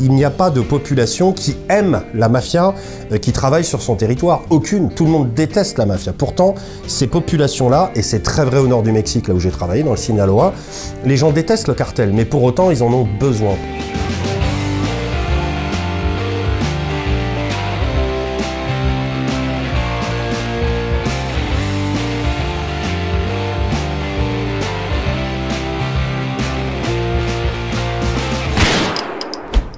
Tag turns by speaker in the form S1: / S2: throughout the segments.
S1: Il n'y a pas de population qui aime la mafia, qui travaille sur son territoire. Aucune. Tout le monde déteste la mafia. Pourtant, ces populations-là, et c'est très vrai au nord du Mexique, là où j'ai travaillé, dans le Sinaloa, les gens détestent le cartel, mais pour autant, ils en ont besoin.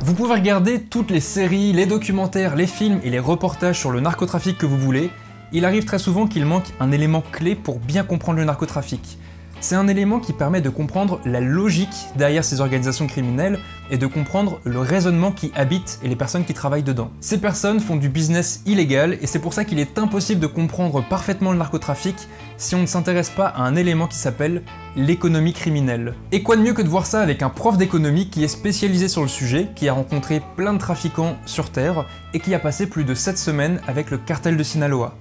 S2: Vous pouvez regarder toutes les séries, les documentaires, les films et les reportages sur le narcotrafic que vous voulez, il arrive très souvent qu'il manque un élément clé pour bien comprendre le narcotrafic. C'est un élément qui permet de comprendre la logique derrière ces organisations criminelles et de comprendre le raisonnement qui habite et les personnes qui travaillent dedans. Ces personnes font du business illégal et c'est pour ça qu'il est impossible de comprendre parfaitement le narcotrafic si on ne s'intéresse pas à un élément qui s'appelle l'économie criminelle. Et quoi de mieux que de voir ça avec un prof d'économie qui est spécialisé sur le sujet, qui a rencontré plein de trafiquants sur Terre et qui a passé plus de 7 semaines avec le cartel de Sinaloa.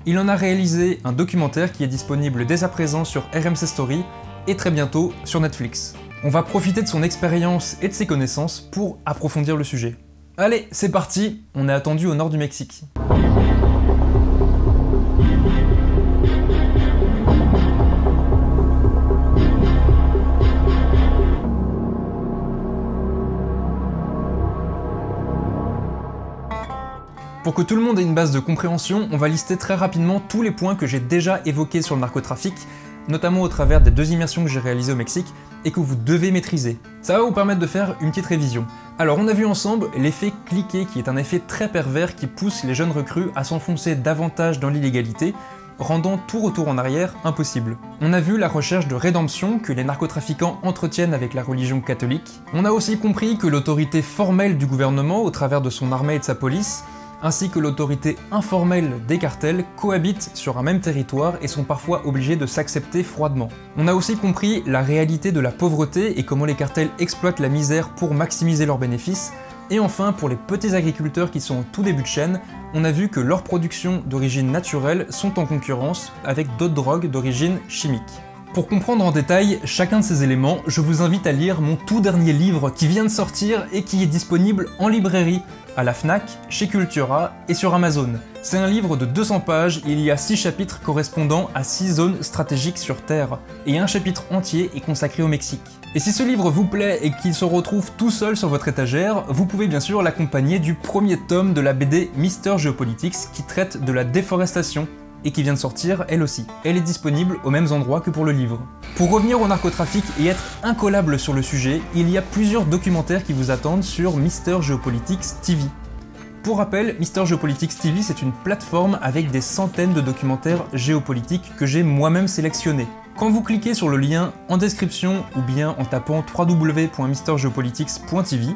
S2: Il en a réalisé un documentaire qui est disponible dès à présent sur RMC Story et très bientôt sur Netflix. On va profiter de son expérience et de ses connaissances pour approfondir le sujet. Allez, c'est parti, on est attendu au nord du Mexique. Pour que tout le monde ait une base de compréhension, on va lister très rapidement tous les points que j'ai déjà évoqués sur le narcotrafic, notamment au travers des 2 immersions que j'ai réalisées au Mexique et que vous devez maîtriser. Ça va vous permettre de faire une petite révision. Alors on a vu ensemble l'effet cliquet qui est un effet très pervers qui pousse les jeunes recrues à s'enfoncer davantage dans l'illégalité, rendant tout retour en arrière impossible. On a vu la recherche de rédemption que les narcotrafiquants entretiennent avec la religion catholique. On a aussi compris que l'autorité formelle du gouvernement au travers de son armée et de sa police ainsi que l'autorité informelle des cartels cohabitent sur un même territoire et sont parfois obligés de s'accepter froidement. On a aussi compris la réalité de la pauvreté et comment les cartels exploitent la misère pour maximiser leurs bénéfices. Et enfin, pour les petits agriculteurs qui sont au tout début de chaîne, on a vu que leurs productions d'origine naturelle sont en concurrence avec d'autres drogues d'origine chimique. Pour comprendre en détail chacun de ces éléments, je vous invite à lire mon tout dernier livre qui vient de sortir et qui est disponible en librairie, à la Fnac, chez Cultura et sur Amazon. C'est un livre de 200 pages, il y a 6 chapitres correspondant à 6 zones stratégiques sur Terre, et un chapitre entier est consacré au Mexique. Et si ce livre vous plaît et qu'il se retrouve tout seul sur votre étagère, vous pouvez bien sûr l'accompagner du premier tome de la BD Mister Geopolitics qui traite de la déforestation, et qui vient de sortir elle aussi. Elle est disponible aux mêmes endroits que pour le livre. Pour revenir au narcotrafic et être incollable sur le sujet, il y a plusieurs documentaires qui vous attendent sur Mister Geopolitics TV. Pour rappel, Mister Geopolitics TV c'est une plateforme avec des centaines de documentaires géopolitiques que j'ai moi-même sélectionnés. Quand vous cliquez sur le lien en description ou bien en tapant www.mistergeopolitics.tv,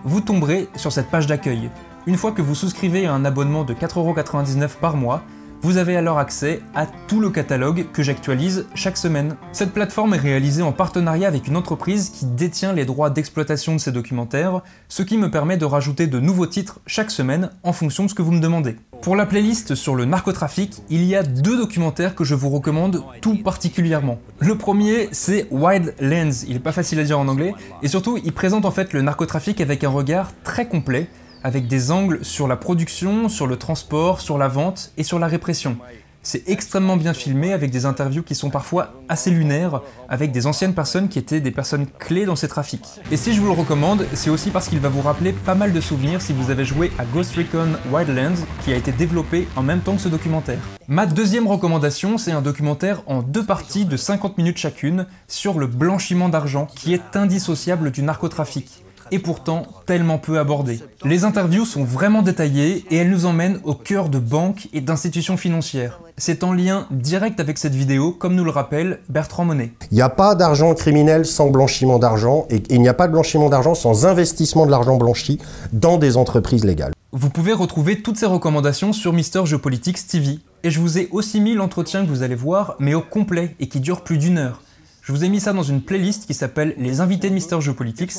S2: vous tomberez sur cette page d'accueil. Une fois que vous souscrivez à un abonnement de 4,99 € par mois, vous avez alors accès à tout le catalogue que j'actualise chaque semaine. Cette plateforme est réalisée en partenariat avec une entreprise qui détient les droits d'exploitation de ces documentaires, ce qui me permet de rajouter de nouveaux titres chaque semaine en fonction de ce que vous me demandez. Pour la playlist sur le narcotrafic, il y a 2 documentaires que je vous recommande tout particulièrement. Le premier, c'est Wild Lens, il est pas facile à dire en anglais, et surtout il présente en fait le narcotrafic avec un regard très complet, avec des angles sur la production, sur le transport, sur la vente et sur la répression. C'est extrêmement bien filmé avec des interviews qui sont parfois assez lunaires, avec des anciennes personnes qui étaient des personnes clés dans ces trafics. Et si je vous le recommande, c'est aussi parce qu'il va vous rappeler pas mal de souvenirs si vous avez joué à Ghost Recon Wildlands, qui a été développé en même temps que ce documentaire. Ma deuxième recommandation, c'est un documentaire en 2 parties de 50 minutes chacune sur le blanchiment d'argent, qui est indissociable du narcotrafic. Et pourtant tellement peu abordé. Les interviews sont vraiment détaillées et elles nous emmènent au cœur de banques et d'institutions financières. C'est en lien direct avec cette vidéo, comme nous le rappelle Bertrand Monet.
S1: Il n'y a pas d'argent criminel sans blanchiment d'argent et il n'y a pas de blanchiment d'argent sans investissement de l'argent blanchi dans des entreprises légales.
S2: Vous pouvez retrouver toutes ces recommandations sur Mister Geopolitics TV. Et je vous ai aussi mis l'entretien que vous allez voir, mais au complet et qui dure plus d'1 heure. Je vous ai mis ça dans une playlist qui s'appelle Les invités de Mister Geopolitics,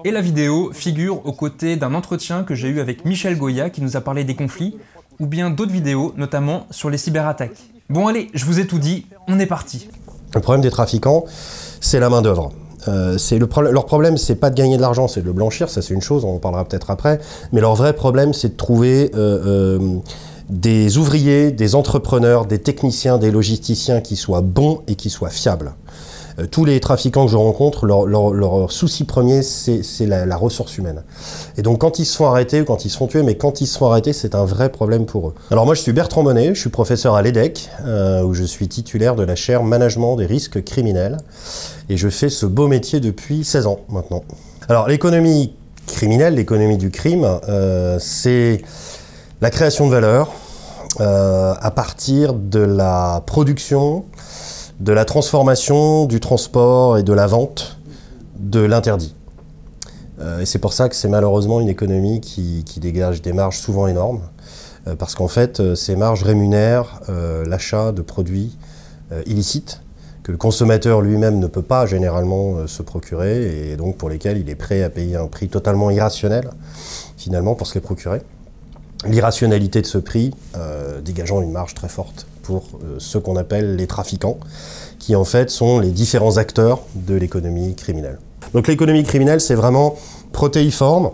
S2: et la vidéo figure aux côtés d'un entretien que j'ai eu avec Michel Goya qui nous a parlé des conflits, ou bien d'autres vidéos, notamment sur les cyberattaques. Bon allez, je vous ai tout dit, on est parti.
S1: Le problème des trafiquants, c'est la main-d'œuvre. Leur problème, c'est pas de gagner de l'argent, c'est de le blanchir, ça c'est une chose, on en parlera peut-être après, mais leur vrai problème, c'est de trouver des ouvriers, des entrepreneurs, des techniciens, des logisticiens qui soient bons et qui soient fiables. Tous les trafiquants que je rencontre, leur souci premier, c'est la ressource humaine. Et donc quand ils se font arrêter ou quand ils se font tuer, mais quand ils se font arrêter, c'est un vrai problème pour eux. Alors moi je suis Bertrand Bonnet, je suis professeur à l'EDEC, où je suis titulaire de la chaire Management des risques criminels. Et je fais ce beau métier depuis 16 ans maintenant. Alors l'économie criminelle, l'économie du crime, c'est la création de valeur à partir de la production, de la transformation, du transport et de la vente de l'interdit. Et c'est pour ça que c'est malheureusement une économie qui dégage des marges souvent énormes, parce qu'en fait, ces marges rémunèrent l'achat de produits illicites, que le consommateur lui-même ne peut pas généralement se procurer, et donc pour lesquels il est prêt à payer un prix totalement irrationnel, finalement, pour se les procurer. L'irrationalité de ce prix dégageant une marge très forte pour ceux qu'on appelle les trafiquants, qui en fait sont les différents acteurs de l'économie criminelle. Donc l'économie criminelle, c'est vraiment protéiforme.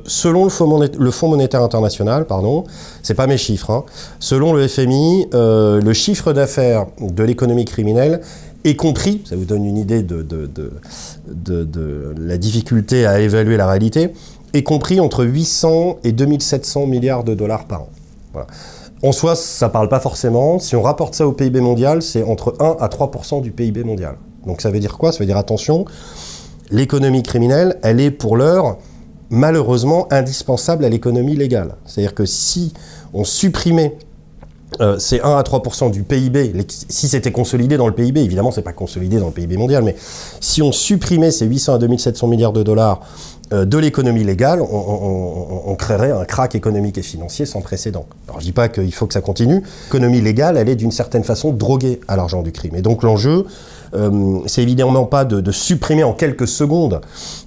S1: Selon le Fonds monétaire international, pardon, c'est pas mes chiffres, hein, selon le FMI, le chiffre d'affaires de l'économie criminelle est compris, ça vous donne une idée de la difficulté à évaluer la réalité, est compris entre 800 et 2700 milliards de dollars par an. Voilà. En soi, ça ne parle pas forcément. Si on rapporte ça au PIB mondial, c'est entre 1 à 3% du PIB mondial. Donc ça veut dire quoi? Ça veut dire, attention, l'économie criminelle, elle est pour l'heure, malheureusement, indispensable à l'économie légale. C'est-à-dire que si on supprimait ces 1 à 3% du PIB, si c'était consolidé dans le PIB, évidemment, c'est pas consolidé dans le PIB mondial, mais si on supprimait ces 800 à 2700 milliards de dollars de l'économie légale, on créerait un krach économique et financier sans précédent. Alors je dis pas qu'il faut que ça continue. L'économie légale, elle est d'une certaine façon droguée à l'argent du crime. Et donc l'enjeu, c'est évidemment pas de supprimer en quelques secondes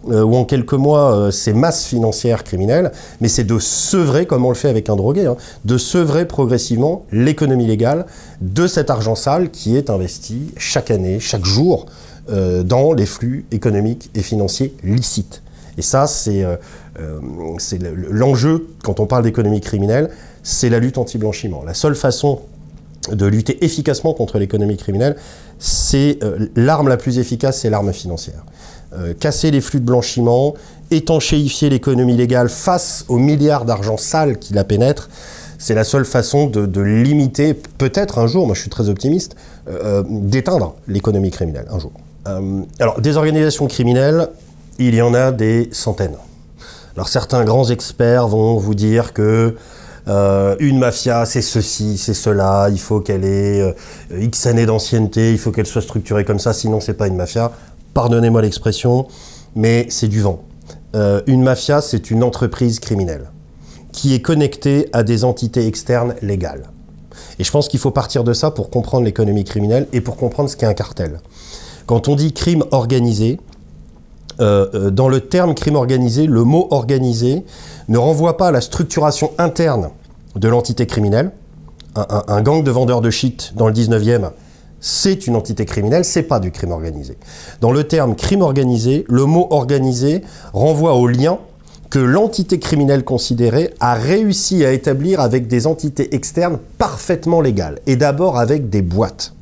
S1: ou en quelques mois ces masses financières criminelles, mais c'est de sevrer, comme on le fait avec un drogué, hein, de sevrer progressivement l'économie légale de cet argent sale qui est investi chaque année, chaque jour, dans les flux économiques et financiers licites. Et ça, c'est l'enjeu, quand on parle d'économie criminelle, c'est la lutte anti-blanchiment. La seule façon de lutter efficacement contre l'économie criminelle, c'est l'arme la plus efficace, c'est l'arme financière. Casser les flux de blanchiment, étanchéifier l'économie légale face aux milliards d'argent sale qui la pénètrent, c'est la seule façon de limiter, peut-être un jour, moi je suis très optimiste, d'éteindre l'économie criminelle, un jour. Alors, des organisations criminelles, il y en a des centaines. Alors certains grands experts vont vous dire que une mafia, c'est ceci, c'est cela, il faut qu'elle ait X années d'ancienneté, il faut qu'elle soit structurée comme ça, sinon c'est pas une mafia. Pardonnez-moi l'expression, mais c'est du vent. Une mafia, c'est une entreprise criminelle qui est connectée à des entités externes légales. Et je pense qu'il faut partir de ça pour comprendre l'économie criminelle et pour comprendre ce qu'est un cartel. Quand on dit crime organisé, dans le terme crime organisé, le mot organisé ne renvoie pas à la structuration interne de l'entité criminelle. Un gang de vendeurs de shit dans le 19e, c'est une entité criminelle, c'est pas du crime organisé. Dans le terme crime organisé, le mot organisé renvoie au lien que l'entité criminelle considérée a réussi à établir avec des entités externes parfaitement légales, et d'abord avec des boîtes.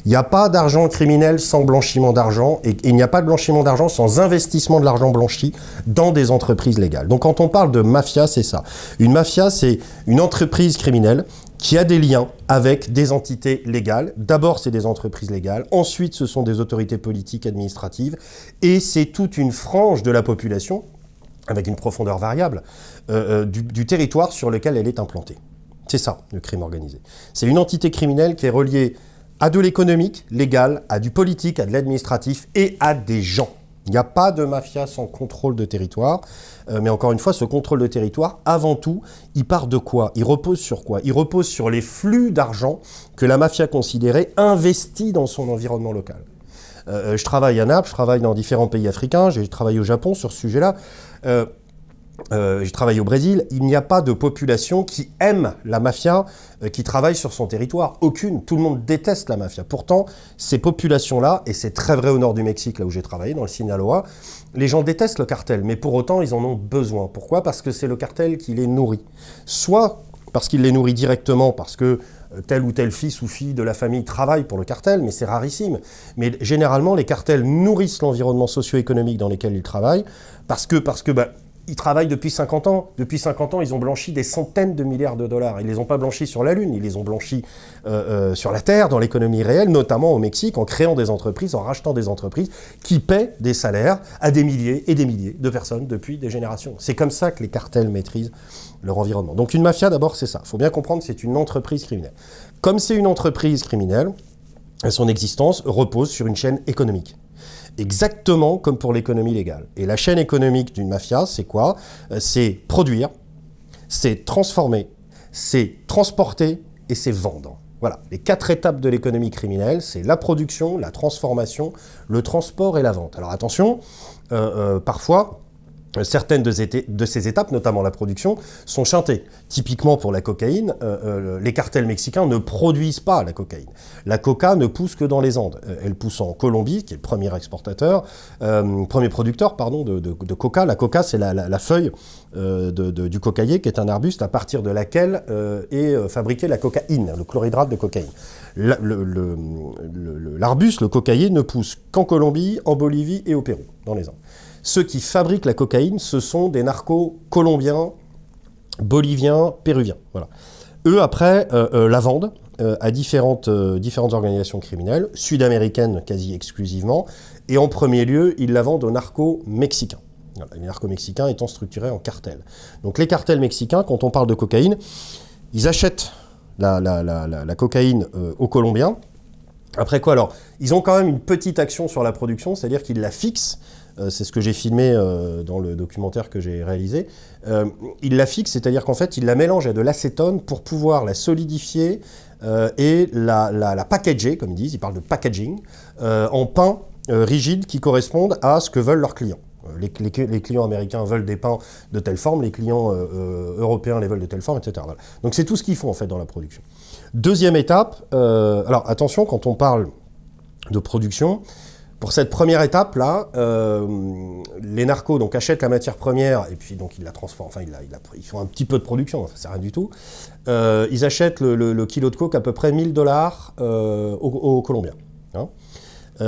S1: Il n'y a pas d'argent criminel sans blanchiment d'argent, et il n'y a pas de blanchiment d'argent sans investissement de l'argent blanchi dans des entreprises légales. Donc quand on parle de mafia, c'est ça. Une mafia, c'est une entreprise criminelle qui a des liens avec des entités légales. D'abord, c'est des entreprises légales. Ensuite, ce sont des autorités politiques, administratives. Et c'est toute une frange de la population, avec une profondeur variable, du territoire sur lequel elle est implantée. C'est ça, le crime organisé. C'est une entité criminelle qui est reliée à de l'économique, légal, à du politique, à de l'administratif et à des gens. Il n'y a pas de mafia sans contrôle de territoire. Mais encore une fois, ce contrôle de territoire, avant tout, il part de quoi? Il repose sur quoi? Il repose sur les flux d'argent que la mafia considérée investit dans son environnement local. Je travaille à Naples, je travaille dans différents pays africains, j'ai travaillé au Japon sur ce sujet-là. j'ai travaillé au Brésil, il n'y a pas de population qui aime la mafia qui travaille sur son territoire. Aucune. Tout le monde déteste la mafia. Pourtant, ces populations-là, et c'est très vrai au nord du Mexique, là où j'ai travaillé, dans le Sinaloa, les gens détestent le cartel, mais pour autant, ils en ont besoin. Pourquoi? Parce que c'est le cartel qui les nourrit. Soit parce qu'il les nourrit directement, parce que tel ou tel fils ou fille de la famille travaille pour le cartel, mais c'est rarissime. Mais généralement, les cartels nourrissent l'environnement socio-économique dans lequel ils travaillent, parce que ils travaillent depuis 50 ans. Depuis 50 ans, ils ont blanchi des centaines de milliards de dollars. Ils ne les ont pas blanchis sur la Lune, ils les ont blanchis sur la Terre, dans l'économie réelle, notamment au Mexique, en créant des entreprises, en rachetant des entreprises qui paient des salaires à des milliers et des milliers de personnes depuis des générations. C'est comme ça que les cartels maîtrisent leur environnement. Donc une mafia, d'abord, c'est ça. Il faut bien comprendre que c'est une entreprise criminelle. Comme c'est une entreprise criminelle, son existence repose sur une chaîne économique. Exactement comme pour l'économie légale. Et la chaîne économique d'une mafia, c'est quoi? C'est produire, c'est transformer, c'est transporter et c'est vendre. Voilà, les 4 étapes de l'économie criminelle, c'est la production, la transformation, le transport et la vente. Alors attention, parfois, certaines de ces étapes, notamment la production, sont chantées. Typiquement pour la cocaïne, les cartels mexicains ne produisent pas la cocaïne. La coca ne pousse que dans les Andes. Elle pousse en Colombie, qui est le premier exportateur, premier producteur, pardon, de coca. La coca, c'est la feuille du cocaïer, qui est un arbuste à partir de laquelle est fabriquée la cocaïne, le chlorhydrate de cocaïne. L'arbuste, le cocaïer, ne pousse qu'en Colombie, en Bolivie et au Pérou, dans les Andes. Ceux qui fabriquent la cocaïne, ce sont des narcos colombiens, boliviens, péruviens. Voilà. Eux, après, la vendent à différentes organisations criminelles, sud-américaines quasi exclusivement, et en premier lieu, ils la vendent aux narcos mexicains. Voilà, les narcos mexicains étant structurés en cartels. Donc les cartels mexicains, quand on parle de cocaïne, ils achètent la cocaïne aux Colombiens. Après quoi, alors, ils ont quand même une petite action sur la production, c'est-à-dire qu'ils la fixent. C'est ce que j'ai filmé dans le documentaire que j'ai réalisé. Il la fixe, c'est-à-dire qu'en fait, il la mélange à de l'acétone pour pouvoir la solidifier et la packager, comme ils disent, ils parlent de packaging, en pains rigides qui correspondent à ce que veulent leurs clients. Les clients américains veulent des pains de telle forme, les clients européens les veulent de telle forme, etc. Voilà. Donc c'est tout ce qu'ils font en fait dans la production. Deuxième étape, alors attention, quand on parle de production, pour cette première étape-là, les narcos donc, achètent la matière première et puis donc ils la transforment, enfin ils font un petit peu de production, enfin, c'est rien du tout. Ils achètent le kilo de coke à peu près $1000 aux Colombiens. Hein.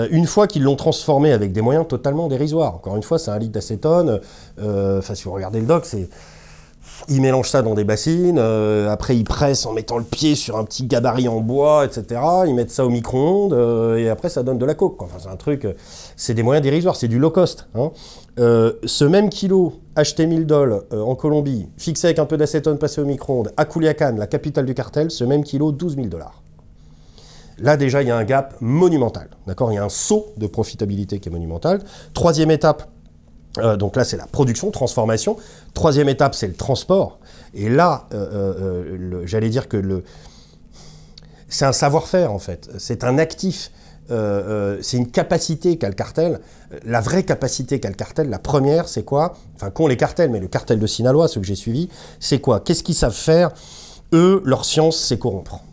S1: Une fois qu'ils l'ont transformé avec des moyens totalement dérisoires, encore une fois c'est 1 litre d'acétone, enfin si vous regardez le doc, c'est... Ils mélangent ça dans des bassines, après ils pressent en mettant le pied sur un petit gabarit en bois, etc. Ils mettent ça au micro-ondes, et après ça donne de la coke. Enfin, c'est un truc, c'est des moyens dérisoires, c'est du low cost. Hein. Ce même kilo acheté $1000 en Colombie, fixé avec un peu d'acétone passé au micro-ondes, à Culiacán, la capitale du cartel, ce même kilo, $12 000. Là déjà il y a un gap monumental, d'accord? Il y a un saut de profitabilité qui est monumental. Troisième étape, donc là, c'est la production, transformation. Troisième étape, c'est le transport. Et là, j'allais dire que c'est un savoir-faire, en fait. C'est un actif. C'est une capacité qu'a le cartel. La vraie capacité qu'a le cartel, la première, c'est quoi? Enfin, qu'ont les cartels, mais le cartel de Sinaloa, ceux que j'ai suivis, c'est quoi? Qu'est-ce qu'ils savent faire? Eux, leur science, c'est corrompre.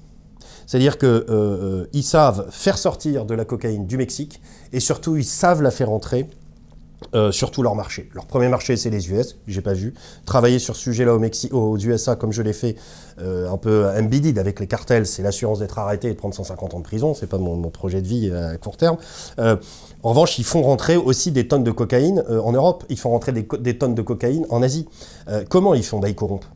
S1: C'est-à-dire qu'ils savent faire sortir de la cocaïne du Mexique, et surtout, ils savent la faire entrer sur tout leur marché. Leur premier marché, c'est les US, j'ai pas vu. Travailler sur ce sujet-là aux USA, comme je l'ai fait, un peu embedded avec les cartels, c'est l'assurance d'être arrêté et de prendre 150 ans de prison, c'est pas mon projet de vie à court terme. En revanche, ils font rentrer aussi des tonnes de cocaïne en Europe, ils font rentrer des tonnes de cocaïne en Asie. Comment ils font? Bah, ils corrompent.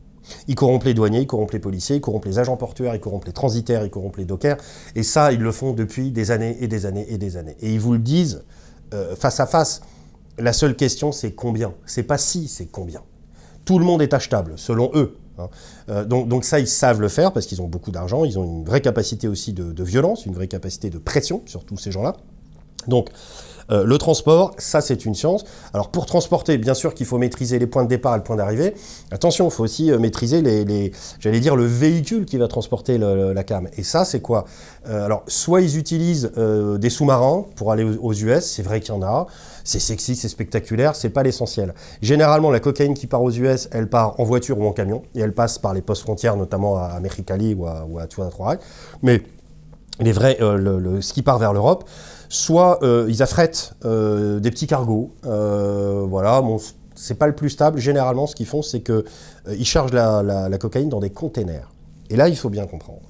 S1: Ils corrompent les douaniers, ils corrompent les policiers, ils corrompent les agents portuaires, ils corrompent les transitaires, ils corrompent les dockers. Et ça, ils le font depuis des années et des années et des années. Et ils vous le disent face à face. La seule question, c'est combien. C'est pas si, c'est combien. Tout le monde est achetable, selon eux. Hein. Donc ça, ils savent le faire parce qu'ils ont beaucoup d'argent. Ils ont une vraie capacité aussi de violence, une vraie capacité de pression sur tous ces gens-là. Donc, Le transport, ça c'est une science. Alors pour transporter, bien sûr qu'il faut maîtriser les points de départ et le point d'arrivée. Attention, il faut aussi maîtriser j'allais dire le véhicule qui va transporter la cam. Et ça c'est quoi? Alors soit ils utilisent des sous-marins pour aller aux US, c'est vrai qu'il y en a. C'est sexy, c'est spectaculaire, c'est pas l'essentiel. Généralement, la cocaïne qui part aux US, elle part en voiture ou en camion, et elle passe par les postes frontières, notamment à Mexicali ou à Tuatapere. Mais les vrais, ce qui part vers l'Europe, soit ils affrètent des petits cargos, voilà, bon, c'est pas le plus stable. Généralement, ce qu'ils font, c'est qu'ils chargent la cocaïne dans des containers. Et là, il faut bien comprendre.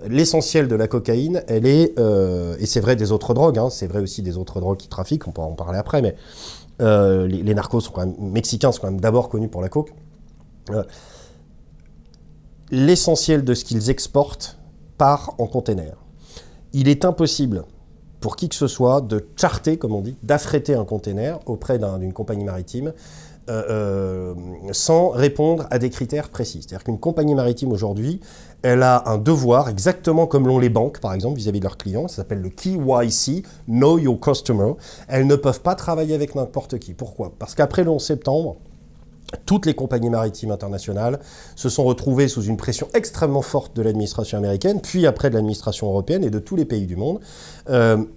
S1: L'essentiel de la cocaïne, elle est, et c'est vrai des autres drogues, hein, c'est vrai aussi des autres drogues qui trafiquent, on pourra en parler après, mais les narcos sont quand même, mexicains sont quand même d'abord connus pour la coke. L'essentiel de ce qu'ils exportent part en container. Il est impossible pour qui que ce soit de charter, comme on dit, d'affréter un container auprès d'une compagnie maritime sans répondre à des critères précis. C'est-à-dire qu'une compagnie maritime aujourd'hui, elle a un devoir, exactement comme l'ont les banques, par exemple, vis-à-vis de leurs clients, ça s'appelle le KYC, Know Your Customer. Elles ne peuvent pas travailler avec n'importe qui. Pourquoi? Parce qu'après le 11 septembre, toutes les compagnies maritimes internationales se sont retrouvées sous une pression extrêmement forte de l'administration américaine, puis après de l'administration européenne et de tous les pays du monde,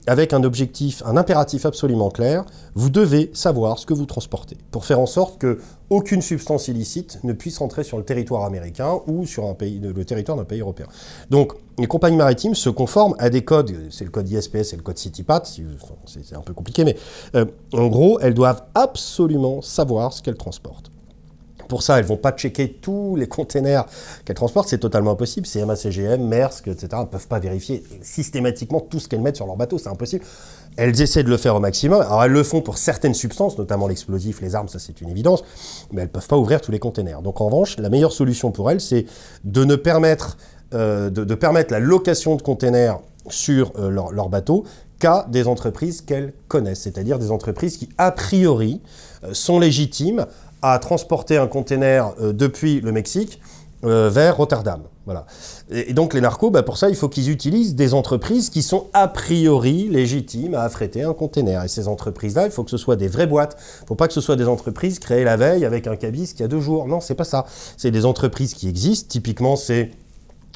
S1: avec un objectif, un impératif absolument clair. Vous devez savoir ce que vous transportez, pour faire en sorte qu'aucune substance illicite ne puisse rentrer sur le territoire américain ou sur le territoire d'un pays européen. Donc, les compagnies maritimes se conforment à des codes, c'est le code ISPS et le code CITIPAT, c'est un peu compliqué, mais en gros, elles doivent absolument savoir ce qu'elles transportent. Pour ça, elles ne vont pas checker tous les containers qu'elles transportent, c'est totalement impossible. CMA CGM, Maersk, etc. ne peuvent pas vérifier systématiquement tout ce qu'elles mettent sur leur bateau, c'est impossible. Elles essaient de le faire au maximum. Alors elles le font pour certaines substances, notamment l'explosif, les armes, ça c'est une évidence, mais elles ne peuvent pas ouvrir tous les containers. Donc en revanche, la meilleure solution pour elles, c'est de ne permettre, de permettre la location de containers sur leur bateau qu'à des entreprises qu'elles connaissent, c'est-à-dire des entreprises qui, a priori, sont légitimes à transporter un container depuis le Mexique vers Rotterdam. Voilà. Et donc les narcos, pour ça, il faut qu'ils utilisent des entreprises qui sont a priori légitimes à affréter un container. Et ces entreprises-là, il faut que ce soit des vraies boîtes. Il ne faut pas que ce soit des entreprises créées la veille avec un cabis qui a 2 jours. Non, c'est pas ça. C'est des entreprises qui existent. Typiquement, c'est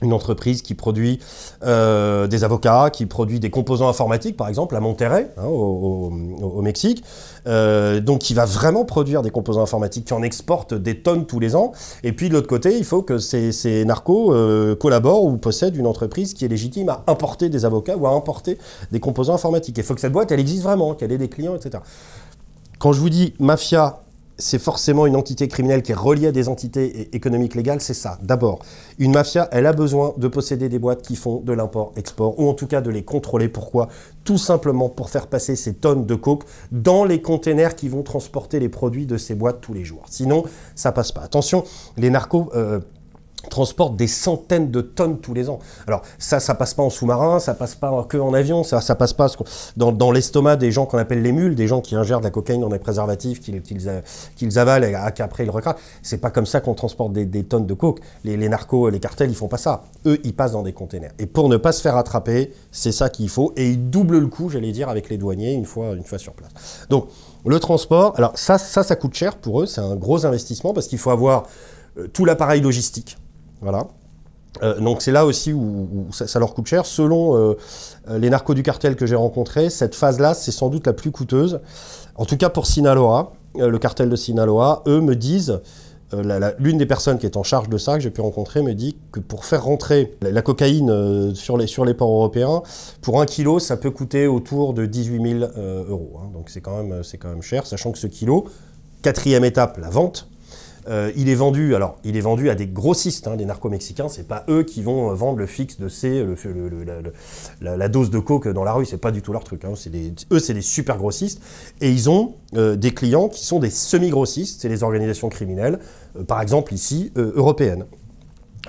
S1: une entreprise qui produit des avocats, qui produit des composants informatiques, par exemple, à Monterrey, hein, au Mexique, donc qui va vraiment produire des composants informatiques, qui en exporte des tonnes tous les ans. Et puis de l'autre côté, il faut que ces narcos collaborent ou possèdent une entreprise qui est légitime à importer des avocats ou à importer des composants informatiques. Il faut que cette boîte, elle existe vraiment, qu'elle ait des clients, etc. Quand je vous dis mafia, c'est forcément une entité criminelle qui est reliée à des entités économiques légales, c'est ça. D'abord, une mafia, elle a besoin de posséder des boîtes qui font de l'import-export, ou en tout cas de les contrôler. Pourquoi? Tout simplement pour faire passer ces tonnes de coke dans les containers qui vont transporter les produits de ces boîtes tous les jours. Sinon, ça passe pas. Attention, les narcos transportent des centaines de tonnes tous les ans. Alors ça passe pas en sous-marin, ça passe pas que en avion, ça passe pas dans l'estomac des gens qu'on appelle les mules, des gens qui ingèrent de la cocaïne dans des préservatifs, qu'ils avalent et qu'après ils recraquent. C'est pas comme ça qu'on transporte des tonnes de coke. Les narcos, les cartels, ils font pas ça. Eux, ils passent dans des containers. Et pour ne pas se faire attraper, c'est ça qu'il faut. Et ils doublent le coup, j'allais dire, avec les douaniers une fois sur place. Donc le transport, alors ça coûte cher pour eux, c'est un gros investissement parce qu'il faut avoir tout l'appareil logistique. Voilà. Donc c'est là aussi où ça leur coûte cher. Selon les narcos du cartel que j'ai rencontrés, cette phase-là, c'est sans doute la plus coûteuse. En tout cas pour Sinaloa, le cartel de Sinaloa, eux me disent, l'une des personnes qui est en charge de ça, que j'ai pu rencontrer, me dit que pour faire rentrer la cocaïne sur les ports européens, pour 1 kilo, ça peut coûter autour de 18 000 euros. Hein. Donc c'est quand même cher, sachant que ce kilo, 4e étape, la vente, il est vendu à des grossistes, hein, des narco-mexicains, c'est pas eux qui vont vendre le fixe de C, la dose de coke dans la rue, c'est pas du tout leur truc. Hein. Eux, c'est des super grossistes, et ils ont des clients qui sont des semi-grossistes, c'est les organisations criminelles, par exemple ici, européennes.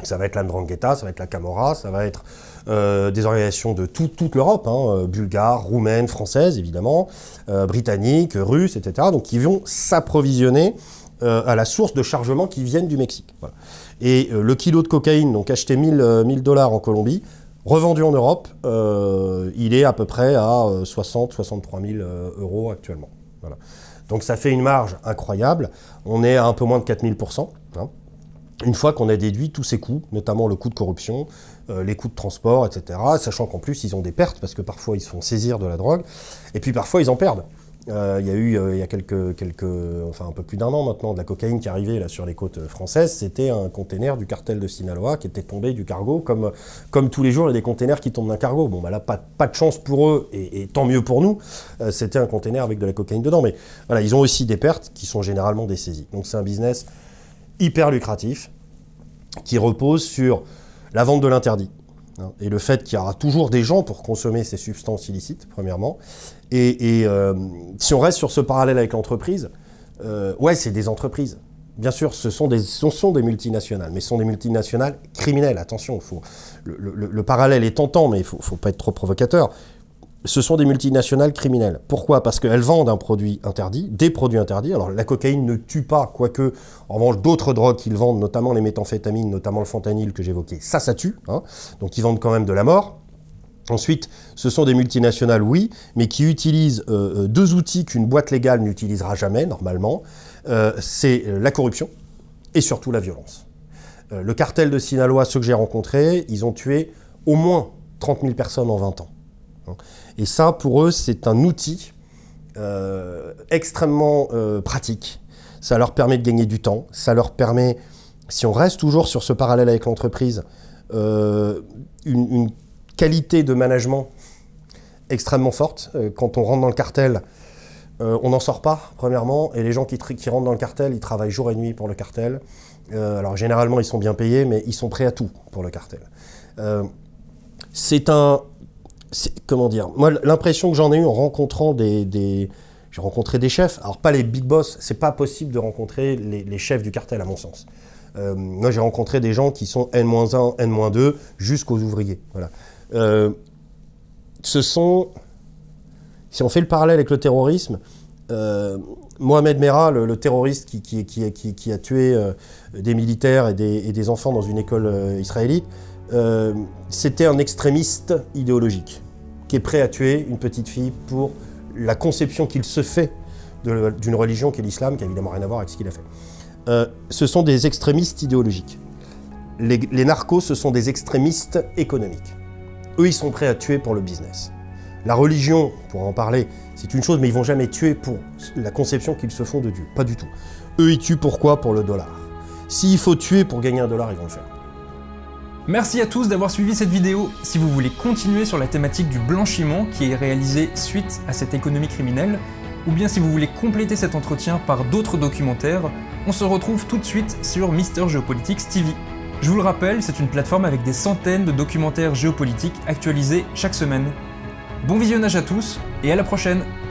S1: Ça va être la Ndrangheta, ça va être la Camorra, ça va être des organisations de toute l'Europe, hein, bulgares, roumaines, françaises évidemment, britanniques, russes, etc. Donc qui vont s'approvisionner à la source de chargement qui viennent du Mexique. Voilà. Et le kilo de cocaïne, donc acheté $1000 en Colombie, Revendu en Europe, il est à peu près à 60-63 000 euros actuellement. Voilà. Donc ça fait une marge incroyable. On est à un peu moins de 4000%. Hein. Une fois qu'on a déduit tous ces coûts, notamment le coût de corruption, les coûts de transport, etc., sachant qu'en plus ils ont des pertes, parce que parfois ils se font saisir de la drogue, et puis parfois ils en perdent. Il y a eu, il y a enfin un peu plus d'1 an maintenant, de la cocaïne qui arrivait là, sur les côtes françaises. C'était un container du cartel de Sinaloa qui était tombé du cargo, comme tous les jours il y a des containers qui tombent d'un cargo. Bon, bah là, pas de chance pour eux, et tant mieux pour nous, c'était un container avec de la cocaïne dedans. Mais voilà, ils ont aussi des pertes qui sont généralement des saisies. Donc c'est un business hyper lucratif, qui repose sur la vente de l'interdit, hein, et le fait qu'il y aura toujours des gens pour consommer ces substances illicites, premièrement. Et si on reste sur ce parallèle avec l'entreprise, ouais, c'est des entreprises. Bien sûr, ce sont des multinationales, mais ce sont des multinationales criminelles. Attention, le parallèle est tentant, mais il ne faut pas être trop provocateur. Ce sont des multinationales criminelles. Pourquoi? Parce qu'elles vendent un produit interdit, des produits interdits. Alors la cocaïne ne tue pas, quoique, en revanche, d'autres drogues qu'ils vendent, notamment les méthamphétamines, notamment le fentanyl que j'évoquais, ça tue. Hein. Donc ils vendent quand même de la mort. Ensuite, ce sont des multinationales, oui, mais qui utilisent deux outils qu'une boîte légale n'utilisera jamais, normalement. C'est la corruption et surtout la violence. Le cartel de Sinaloa, ceux que j'ai rencontrés, ils ont tué au moins 30 000 personnes en 20 ans. Et ça, pour eux, c'est un outil extrêmement pratique. Ça leur permet de gagner du temps. Ça leur permet, si on reste toujours sur ce parallèle avec l'entreprise, une qualité de management extrêmement forte. Quand on rentre dans le cartel, on n'en sort pas, premièrement. Et les gens qui rentrent dans le cartel, ils travaillent jour et nuit pour le cartel. Alors généralement, ils sont bien payés, mais ils sont prêts à tout pour le cartel. Comment dire, moi, l'impression que j'en ai eue en rencontrant j'ai rencontré des chefs, alors pas les big boss, c'est pas possible de rencontrer les chefs du cartel à mon sens. Moi j'ai rencontré des gens qui sont N-1, N-2 jusqu'aux ouvriers. Voilà. Si on fait le parallèle avec le terrorisme, Mohamed Merah, le terroriste qui a tué des militaires et des enfants dans une école israélite, c'était un extrémiste idéologique qui est prêt à tuer une petite fille pour la conception qu'il se fait d'une religion qui est l'islam, qui n'a évidemment rien à voir avec ce qu'il a fait. Ce sont des extrémistes idéologiques. Les narcos, ce sont des extrémistes économiques. Eux, ils sont prêts à tuer pour le business. La religion, pour en parler, c'est une chose, mais ils vont jamais tuer pour la conception qu'ils se font de Dieu. Pas du tout. Eux, ils tuent pourquoi? Pour le dollar. S'il faut tuer pour gagner un dollar, ils vont le faire.
S2: Merci à tous d'avoir suivi cette vidéo. Si vous voulez continuer sur la thématique du blanchiment qui est réalisée suite à cette économie criminelle, ou bien si vous voulez compléter cet entretien par d'autres documentaires, on se retrouve tout de suite sur Mister Geopolitics TV. Je vous le rappelle, c'est une plateforme avec des centaines de documentaires géopolitiques actualisés chaque semaine. Bon visionnage à tous et à la prochaine!